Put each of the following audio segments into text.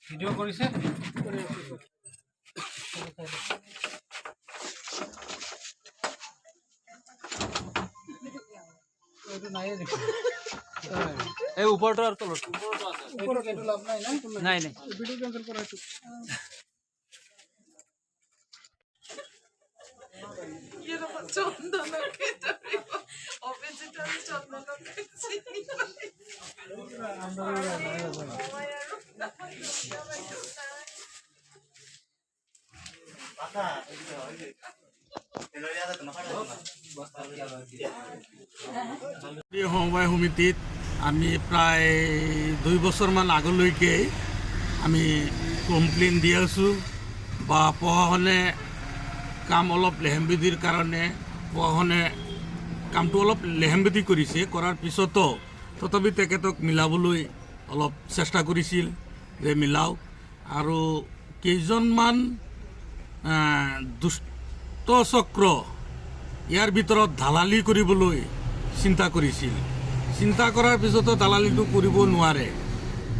Video কৰিছে এই উপৰটো আৰু তলটো ওপৰত এইটো লাভ নাই না নাই নাই ভিডিও কেনসেল কৰাইছো ये तो चंदन के तरीको ऑपोजिट चंदन के সমবায় সমিতিত আমি প্ৰায় 2 বছৰমান আগলৈকে আমি কমপ্লেইন দি আছোঁ বা প্ৰশাসনে কাম অলপ লেহেমবিধিৰ কাৰণে প্ৰশাসনে কামটো অলপ লেহেমবিধি কৰিছে কৰাৰ পিছতো তথাপি তেখেতক মিলাবলৈ অলপ চেষ্টা কৰিছিল যে মিলাওক আৰু কেইজনমান দুষ্ট চক্ৰ ইয়াৰ ভিতৰত দালালি কৰিবলৈ চিন্তা কৰিছিল চিন্তা কৰাৰ পিছতো দালালিটো কৰিব নোৱাৰে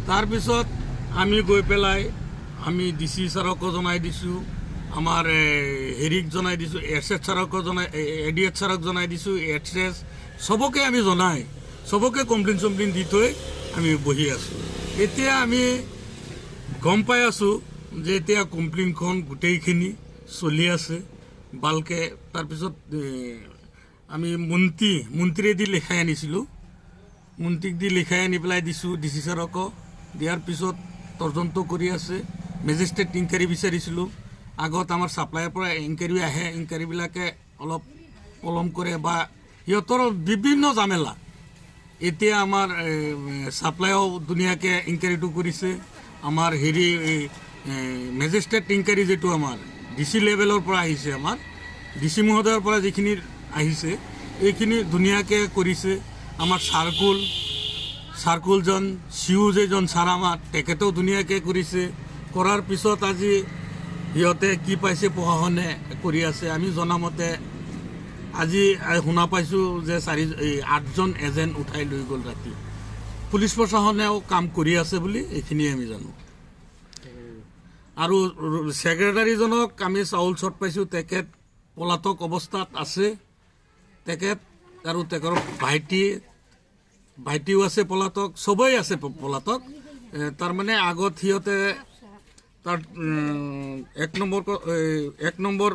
তাৰপিছত আমি গৈ পেলাই আমি ডিচি ছাৰক জনাই দিছোঁ আমাৰ হেৰিক জনাই দিছোঁ এছএছ ছাৰক জনাই এডিএছ ছাৰক জনাই দিছোঁ এছএছ সবকে আমি জনাই সবকে কমপ্লেইন দি থৈ আমি বহি আছোঁ এতিয়া আমি গম পাই আছোঁ যে এতিয়া কমপ্লেইনখন গোটেইখিনি চলি আছে ভালকৈ তাৰপিছত আমি মন্ত্ৰীয়েদি লিখাই আনিছিলোঁ মন্ত্ৰীক দি লিখাই আনি পেলাই দিছোঁ ডিচি ছাৰকো দিয়াৰ পিছত তদন্ত কৰি আছে মেজিষ্ট্ৰেট ইনকুৱাৰী বিচাৰিছিলোঁ আগত আমাৰ ছাপ্লাইৰ পৰা ইনকুৱাৰী আহে ইনকুৱাৰীবিলাকে অলপ পলম কৰে বা সিহঁতৰ বিভিন্ন জামেলা এতিয়া আমাৰ ছাপ্লাইও ধুনীয়াকৈ ইনকুৱাৰীটো কৰিছে আমাৰ হেৰি মেজিষ্ট্ৰেট ইনকুৱাৰী যিটো আমাৰ ডিচি লেভেলৰ পৰা আহিছে আমাৰ ডিচি মহোদয়ৰ পৰা যিখিনি আহিছে এইখিনি ধুনীয়াকৈ কৰিছে আমাৰ চাৰ্কুলজন চিউ যেজন ছাৰ আমাৰ তেখেতেও ধুনীয়াকৈ কৰিছে কৰাৰ পিছত আজি সিহঁতে কি পাইছে প্ৰশাসনে কৰি আছে আমি জনামতে আজি শুনা পাইছোঁ যে 8জন এজেণ্ট উঠাই লৈ গ'ল ৰাতি পুলিচ প্ৰশাসনেও কাম কৰি আছে বুলি এইখিনিয়ে আমি জানো আৰু ছেক্ৰেটাৰীজনক আমি চাউল শ্বট পাইছোঁ তেখেত পলাতক অৱস্থাত আছে তেখেত আৰু তেখেতৰ ভাইটিও আছে পলাতক সবেই আছে পলাতক তাৰমানে আগত সিহঁতে তাৰ 1 নম্বৰ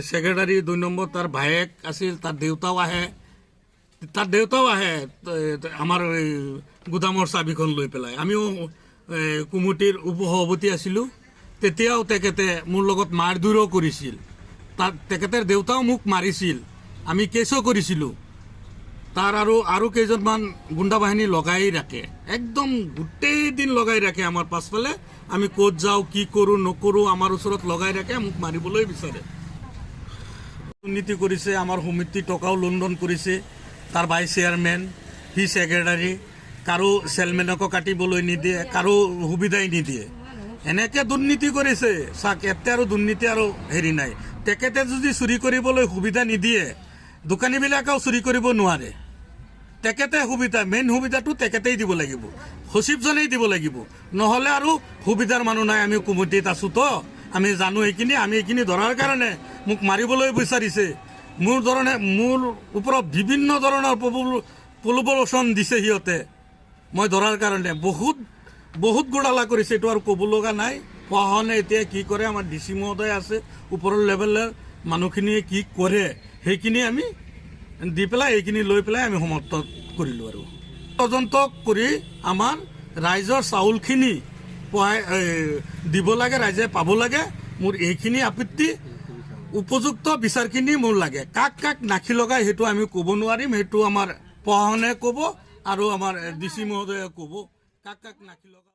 সেক্ৰেটাৰি 2 নম্বৰ তাৰ ভায়েক আছিল তাৰ দেউতাও আহে আমাৰ গুদামৰ চাবিখন লৈ পেলাই আমিও কুমুটিৰ উপসভাপতি আছিলোঁ তেতিয়াও তেখেতে মোৰ লগত মাৰধৰো কৰিছিল তেখেতৰ দেউতাও মোক মাৰিছিল আমি কেছো কৰিছিলোঁ তাৰ আৰু কেইজনমান গুণ্ডা বাহিনী লগাই ৰাখে একদম গোটেই দিন লগাই ৰাখে আমাৰ পাছফালে আমি ক'ত যাওঁ কি কৰোঁ নকৰোঁ আমাৰ ওচৰত লগাই ৰাখে মোক মাৰিবলৈ বিচাৰে দুৰ্নীতি কৰিছে আমাৰ সমিতি টকাও লণ্ডন কৰিছে তাৰ ভাইচ চেয়াৰমেন হি ছেক্ৰেটাৰী কাৰো চেলমেনকো কাটিবলৈ নিদিয়ে কাৰো সুবিধাই নিদিয়ে এনেকৈ দুৰ্নীতি কৰিছে চাক এতে আৰু দুৰ্নীতি আৰু হেৰি নাই তেখেতে যদি চুৰি কৰিবলৈ সুবিধা নিদিয়ে দোকানীবিলাকেও চুৰি কৰিব নোৱাৰে তেখেতে সুবিধা মেইন সুবিধাটো তেখেতেই দিব লাগিব সচিবজনেই দিব লাগিব নহ'লে আৰু সুবিধাৰ মানুহ নাই আমি কমিটিত আছোঁ তো আমি জানো এইখিনি ধৰাৰ কাৰণে মোক মাৰিবলৈ বিচাৰিছে মোৰ ওপৰত বিভিন্ন ধৰণৰ প্ৰলোভন দিছে সিহঁতে মই ধৰাৰ কাৰণে বহুত গোড়ালা কৰিছে, এইটো আৰু ক'ব লগা নাই। প্ৰশাসনে এতিয়া কি কৰে, আমাৰ DC মহোদয় আছে, ওপৰৰ লেভেলৰ মানুহখিনিয়ে কি কৰে সেইখিনি আমি দি পেলাই এইখিনি লৈ পেলাই আমি সমাপ্ত কৰিলোঁ। আৰু তদন্ত কৰি আমাৰ ৰাইজৰ চাউলখিনি দিব লাগে, ৰাইজে পাব লাগে। মোৰ এইখিনি আপত্তি, উপযুক্ত বিচাৰখিনি মোৰ লাগে। কাক নাখি লগাই সেইটো আমি ক'ব নোৱাৰিম, সেইটো আমাৰ প্ৰশাসনে ক'ব আৰু আমাৰ DC মহোদয়ে ক'ব কাক নাখি লগাই।